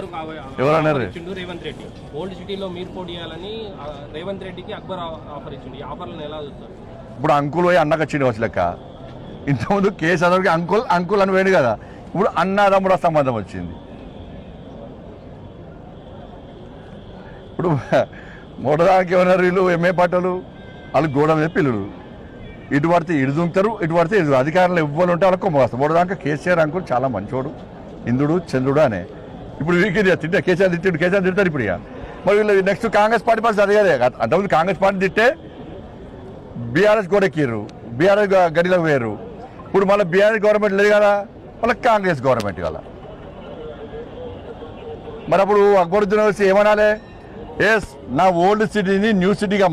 ఎవరన్నారు? రేవంత్ రెడ్డి ఓల్డ్ సిటీలో మీరు పోటీ చేయాలని రేవంత్ రెడ్డికి అక్బర్ ఆఫర్ ఇచ్చింది. ఈ ఆఫర్లను ఎలా చూస్తారు? ఇప్పుడు అంకుల్ పోయి అన్నకు వచ్చింది వచ్చి లెక్క. ఇంతకుముందు కేసు అందరికి అంకుల్ అంకుల్ అని పోయింది కదా, ఇప్పుడు అన్నదమ్ముడ సంబంధం వచ్చింది. ఇప్పుడు మూడదానికి ఏమన్నారు వీళ్ళు ఎంఏ పాటలు, వాళ్ళు గోడ మీద పిల్లలు, ఇటు పడితే ఇటు దుంకుతారు, ఇటు పడితే ఇటు. అధికారులు ఇవ్వాలి ఉంటే వాళ్ళకి కొమ్మేస్తారు. మూడదాకా కేసీఆర్ అంకుల్ చాలా మంచోడు, ఇంద్రుడు చంద్రుడు అనే. ఇప్పుడు వీరికి తింటే కేసీఆర్ తిడతారు ఇప్పుడు. ఇక మరి వీళ్ళు నెక్స్ట్ కాంగ్రెస్ పార్టీ పరిస్థితి అది కదే. అంతకుముందు కాంగ్రెస్ పార్టీ తిట్టే బీఆర్ఎస్ కూడా ఎక్కిర్రు, బీఆర్ఎస్ గడిలోకి పోయారు. ఇప్పుడు మళ్ళీ బీఆర్ఎస్ గవర్నమెంట్ లేదు కదా, మళ్ళీ కాంగ్రెస్ గవర్నమెంట్ కదా. మరి అప్పుడు అక్బరుద్దీన్ వచ్చి ఏమనాలి? ఎస్, నా ఓల్డ్ సిటీని న్యూ సిటీగా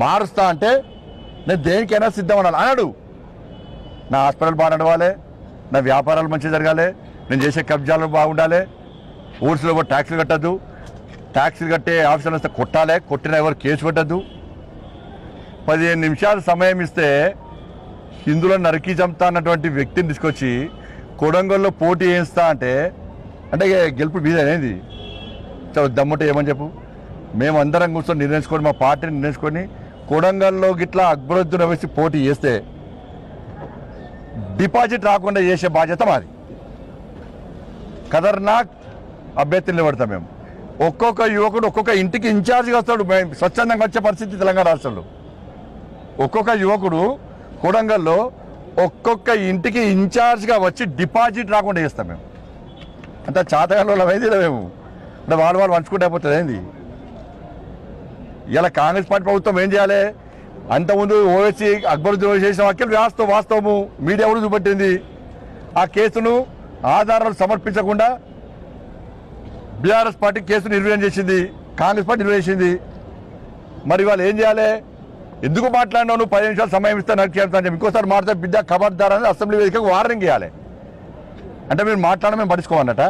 మారుస్తా అంటే నేను దేనికైనా సిద్ధం అన్నాడు. నా హాస్పిటల్ బాగా నడవాలి, నా వ్యాపారాలు మంచిగా జరగాలి, నేను చేసే కబ్జాలు బాగుండాలి, ఊర్స్లో కూడా ట్యాక్సులు కట్టద్దు, ట్యాక్సులు కట్టే ఆఫీసర్లు వస్తే కొట్టాలి, కొట్టిన ఎవరు కేసు పెట్టద్దు. 15 నిమిషాలు సమయం ఇస్తే హిందువులను నరికి చంపుతా అన్నటువంటి వ్యక్తిని తీసుకొచ్చి కొడంగల్లో పోటీ చేయిస్తా అంటే గెలుపు మీద అనేది చాలా దమ్ముంటే ఏమని చెప్పు. మేమందరం కూర్చొని నిర్ణయించుకొని, మా పార్టీని నిర్ణయించుకొని కొడంగల్లో గిట్లా అక్బరుద్దీన్ వేసి పోటీ చేస్తే డిపాజిట్ రాకుండా చేసే బాధ్యత మాది. ఖతర్నాక్ అభ్యర్థులు నిలబడతాం మేము. ఒక్కొక్క యువకుడు ఒక్కొక్క ఇంటికి ఇన్ఛార్జిగా వస్తాడు. స్వచ్ఛందంగా వచ్చే పరిస్థితి తెలంగాణ రాష్ట్రంలో. ఒక్కొక్క యువకుడు కొడంగల్లో ఒక్కొక్క ఇంటికి ఇన్ఛార్జ్గా వచ్చి డిపాజిట్ రాకుండా చేస్తాం మేము. అంత చాతగాళ్ళు అయింది మేము. అంటే వాళ్ళు పంచుకుంటే అయిపోతుంది ఏంది. ఇలా కాంగ్రెస్ పార్టీ ప్రభుత్వం ఏం చేయాలి? అంతకుముందు ఓవైసీ అక్బరుద్దీన్ చేసిన వ్యాఖ్యలు వాస్తవము, మీడియా కూడా చూపెట్టింది. ఆ కేసును ఆధారాలు సమర్పించకుండా బీఆర్ఎస్ పార్టీ కేసును నిర్వహణ చేసింది, కాంగ్రెస్ పార్టీ నిర్వహించింది. మరి వాళ్ళు ఏం చేయాలి? ఎందుకు మాట్లాడినావు? 10 నిమిషాలు సమయం ఇస్తే నాకు చెప్తాను, ఇంకోసారి మాట్లాడితే బిడ్డ ఖబర్దార్ అని అసెంబ్లీ వేదికకు వార్నింగ్ ఇవ్వాలి. అంటే మీరు మాట్లాడడం మేము పట్టించుకోమన్నట.